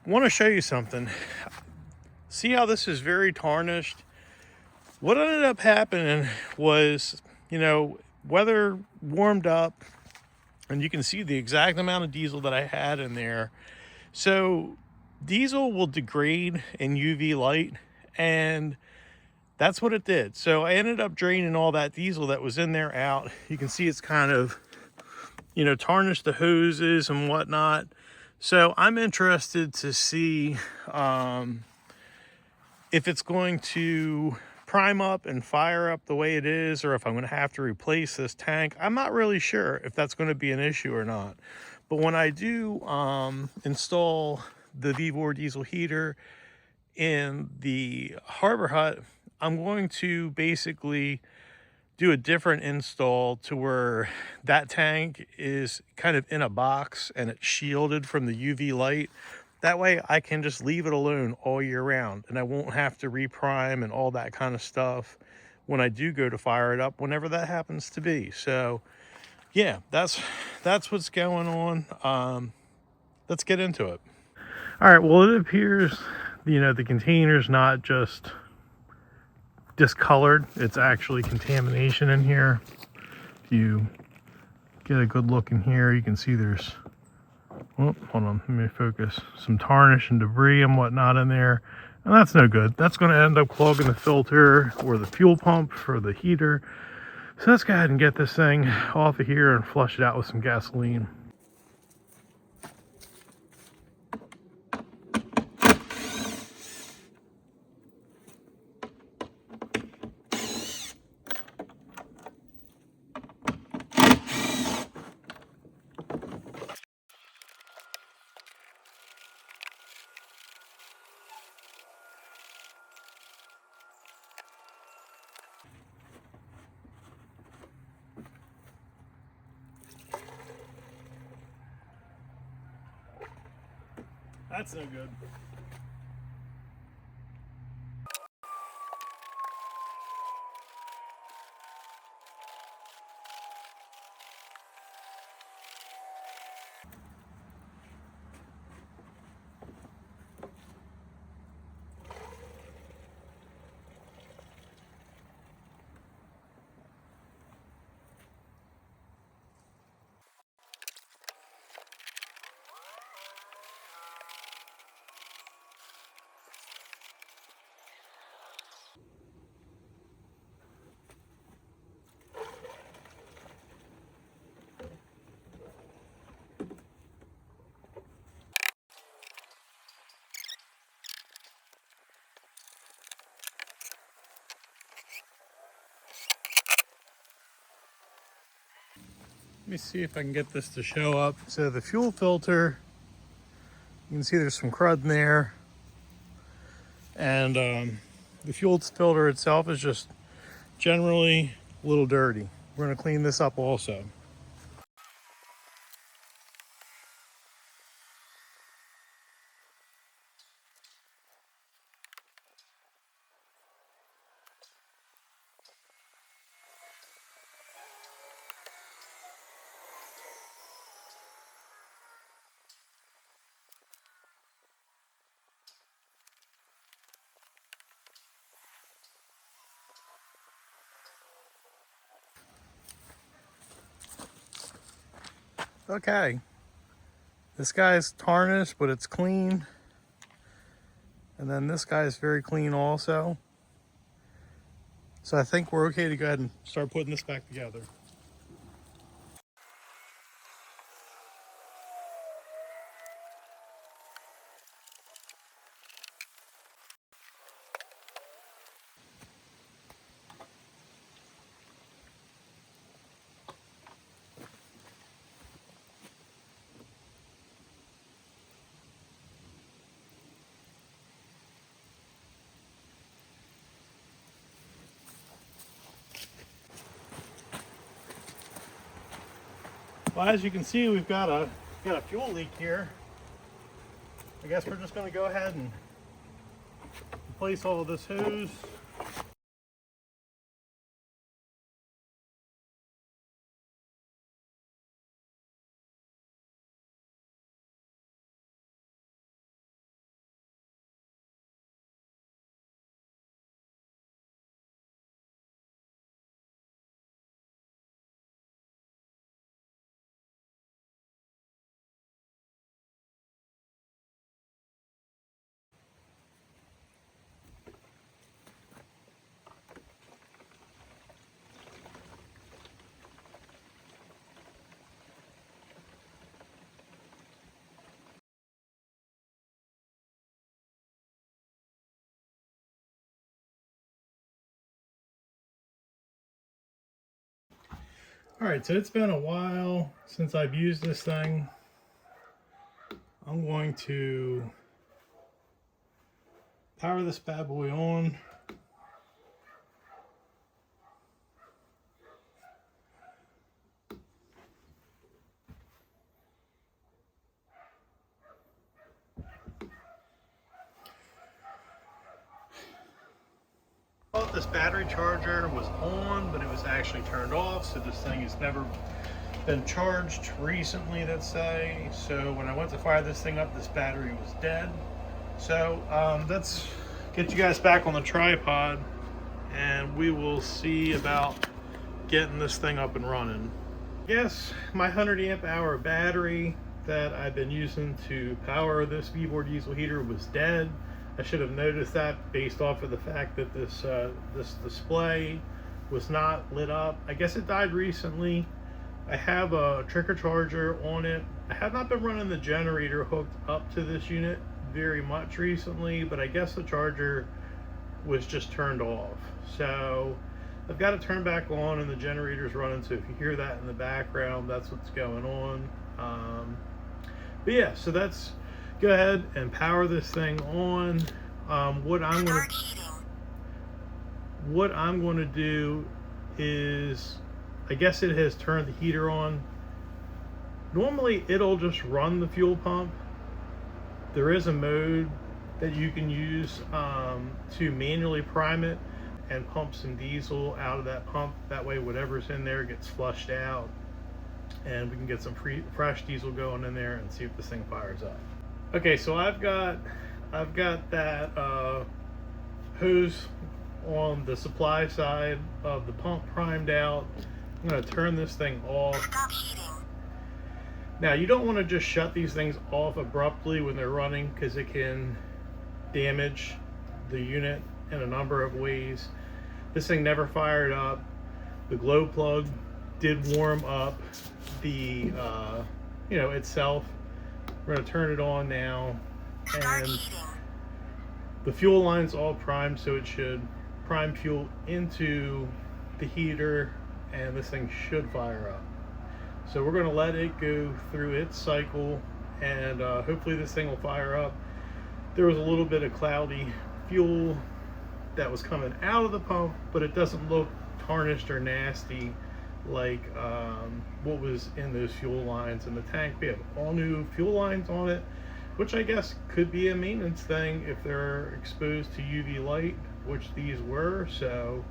want to show you something. See how this is very tarnished? What ended up happening was, weather warmed up, and you can see the exact amount of diesel that I had in there. So diesel will degrade in UV light, and that's what it did. So I ended up draining all that diesel that was in there out. You can see it's kind of, tarnished the hoses and whatnot. So I'm interested to see if it's going to prime up and fire up the way it is, or if I'm going to have to replace this tank. I'm not really sure if that's going to be an issue or not. But when I do install the Vevor diesel heater in the harbor hut, I'm going to basically do a different install to where that tank is kind of in a box and it's shielded from the UV light. That way I can just leave it alone all year round, and I won't have to reprime and all that kind of stuff when I do go to fire it up, whenever that happens to be. So yeah, that's what's going on. Let's get into it. All right, well, it appears, the container's not just discolored, it's actually contamination in here. If you get a good look in here, you can see there's, oh, hold on, let me focus, some tarnish and debris and whatnot in there, and that's no good. That's going to end up clogging the filter or the fuel pump for the heater. So let's go ahead and get this thing off of here and flush it out with some gasoline. That's no good. Let me see if I can get this to show up. So the fuel filter, you can see there's some crud in there. And the fuel filter itself is just generally a little dirty. We're going to clean this up also. Okay, this guy's tarnished, but it's clean. And then this guy's very clean also. So I think we're okay to go ahead and start putting this back together. Well, as you can see, we've got a fuel leak here. I guess we're just going to go ahead and replace all of this hose. All right, so it's been a while since I've used this thing. I'm going to power this bad boy on. I thought this battery charger was on, but it was actually turned off, so this thing has never been charged recently, let's say. So when I went to fire this thing up, this battery was dead. So let's get you guys back on the tripod and we will see about getting this thing up and running. Yes, my 100 amp hour battery that I've been using to power this Vevor diesel heater was dead. I should have noticed that based off of the fact that this display was not lit up. I guess it died recently. I have a trigger charger on it. I have not been running the generator hooked up to this unit very much recently, but I guess the charger was just turned off. So I've got it turned back on and the generator's running, so if you hear that in the background, that's what's going on. But yeah, so that's go ahead and power this thing on. What I'm going to do is, I guess it has turned the heater on. Normally it'll just run the fuel pump. There is a mode that you can use to manually prime it and pump some diesel out of that pump. That way whatever's in there gets flushed out and we can get some fresh diesel going in there and see if this thing fires up. Okay, so I've got that hose on the supply side of the pump primed out. I'm going to turn this thing off. Now you don't want to just shut these things off abruptly when they're running, because it can damage the unit in a number of ways. This thing never fired up. The glow plug did warm up the itself. We're going to turn it on now, and the fuel line's all primed, so it should prime fuel into the heater and this thing should fire up. So we're going to let it go through its cycle and hopefully this thing will fire up. There was a little bit of cloudy fuel that was coming out of the pump, but it doesn't look tarnished or nasty like what was in those fuel lines in the tank. We have all new fuel lines on it, which I guess could be a maintenance thing if they're exposed to UV light, which these were. So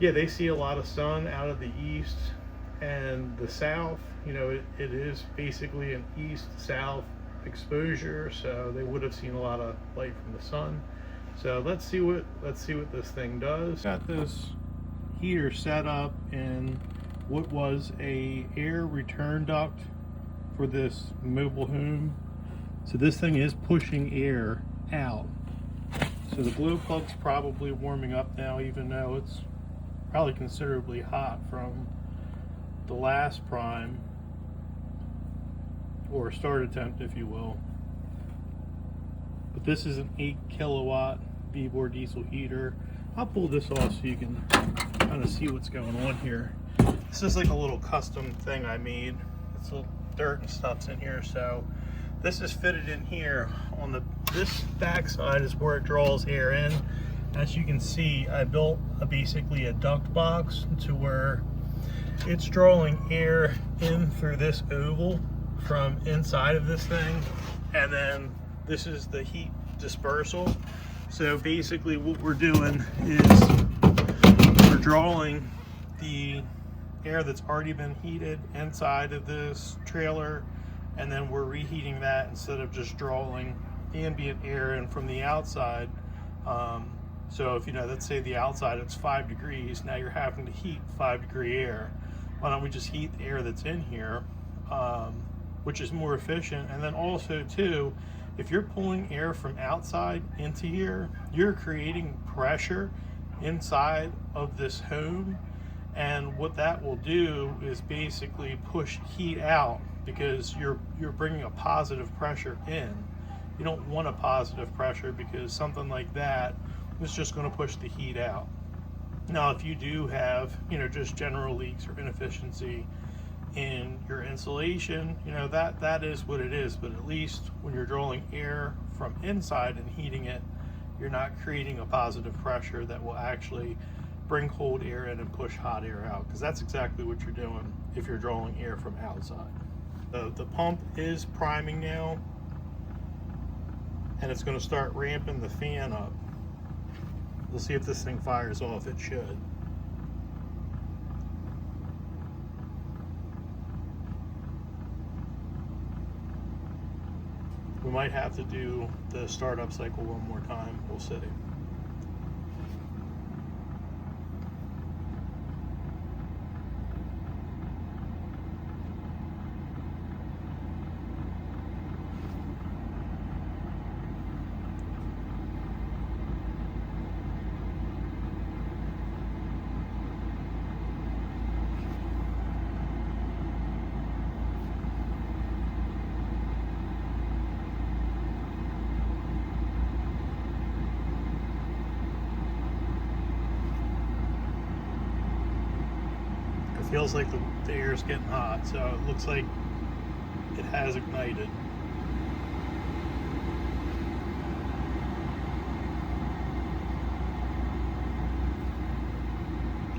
yeah, they see a lot of sun out of the east and the south. You know, it is basically an east-south exposure, so they would have seen a lot of light from the sun. So let's see what this thing does. Got this heater set up in what was a air return duct for this mobile home. So this thing is pushing air out. So the glow plug's probably warming up now, even though it's probably considerably hot from the last prime, or start attempt if you will. But this is an 8 kilowatt Vevor diesel heater. I'll pull this off so you can kind of see what's going on here. This is like a little custom thing I made. It's little dirt and stuff's in here, so this is fitted in here on this back side is where it draws air in. As you can see, I built basically a duct box to where it's drawing air in through this oval from inside of this thing, and then this is the heat dispersal. So basically what we're doing is we're drawing the air that's already been heated inside of this trailer, and then we're reheating that instead of just drawing ambient air in from the outside. So if let's say the outside it's 5 degrees, now you're having to heat 5-degree air. Why don't we just heat the air that's in here, which is more efficient. And then also too, if you're pulling air from outside into here, you're creating pressure inside of this home, and what that will do is basically push heat out, because you're bringing a positive pressure in. You don't want a positive pressure, because something like that is just going to push the heat out. Now, if you do have, just general leaks or inefficiency in your insulation, that is what it is. But at least when you're drawing air from inside and heating it, you're not creating a positive pressure that will actually bring cold air in and push hot air out, because that's exactly what you're doing if you're drawing air from outside. The pump is priming now, and it's going to start ramping the fan up. We'll see if this thing fires off. It should. We might have to do the startup cycle one more time. We'll see. Feels like the air is getting hot, so it looks like it has ignited.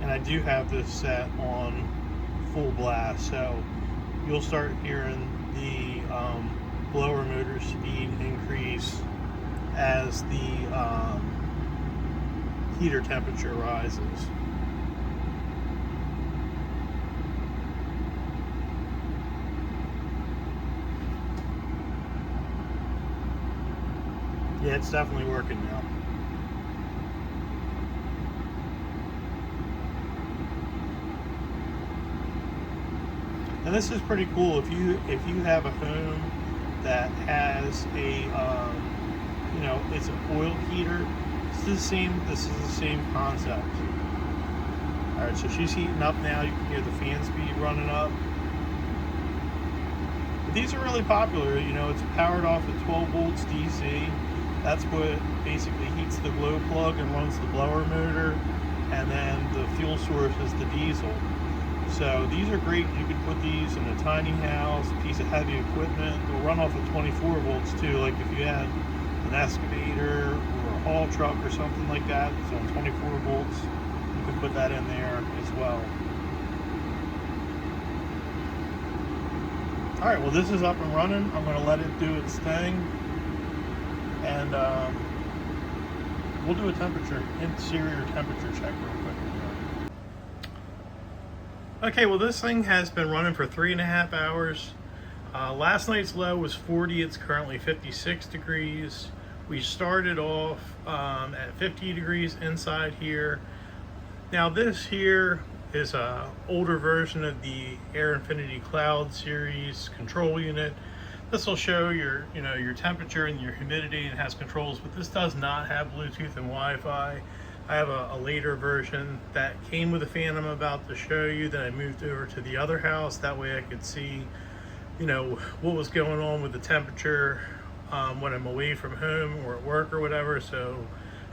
And I do have this set on full blast, so you'll start hearing the blower motor speed increase as the heater temperature rises. Yeah, it's definitely working now. And this is pretty cool. If you have a home that has a it's an oil heater, this is the same concept. All right, so she's heating up now. You can hear the fan speed running up. But these are really popular. It's powered off at 12 volts DC. That's what basically heats the glow plug and runs the blower motor, and then the fuel source is the diesel. So these are great. You could put these in a tiny house, a piece of heavy equipment. They'll run off at 24 volts too. Like if you had an excavator or a haul truck or something like that, it's on 24 volts. You can put that in there as well. All right, well, this is up and running. I'm going to let it do its thing. And we'll do a interior temperature check real quick. Okay, well, this thing has been running for 3.5 hours. Last night's low was 40. It's currently 56 degrees. We started off at 50 degrees inside here. Now this here is a older version of the Air Infinity Cloud series control unit. This will show your temperature and your humidity, and has controls, but this does not have Bluetooth and Wi-Fi. I have a later version that came with a fan I'm about to show you that I moved over to the other house. That way I could see, what was going on with the temperature when I'm away from home or at work or whatever. So,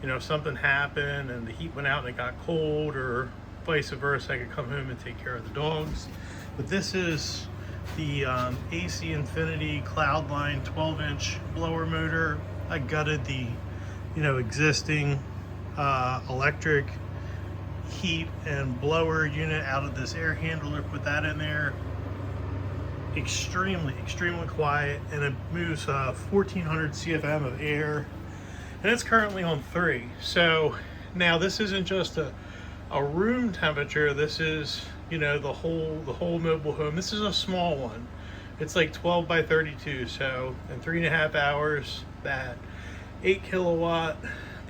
if something happened and the heat went out and it got cold, or vice versa, I could come home and take care of the dogs. But this is the AC Infinity Cloudline 12-inch blower motor. I gutted the existing electric heat and blower unit out of this air handler, put that in there. Extremely quiet, and it moves 1400 CFM of air, and it's currently on 3. So now this isn't just a room temperature. This is the whole mobile home. This is a small one. It's like 12 by 32. So in 3.5 hours, that 8 kilowatt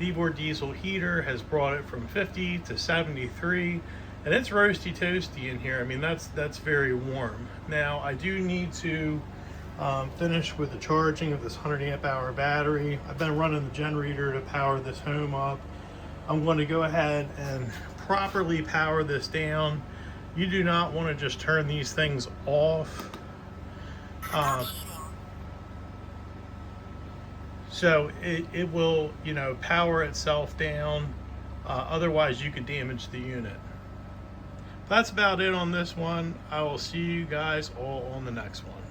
Vevor diesel heater has brought it from 50 to 73, and it's roasty toasty in here. I mean, that's very warm. Now I do need to finish with the charging of this 100 amp hour battery. I've been running the generator to power this home up. I'm going to go ahead and properly power this down. You do not want to just turn these things off. So it will, power itself down Otherwise, you could damage the unit. That's about it on this one. I will see you guys all on the next one.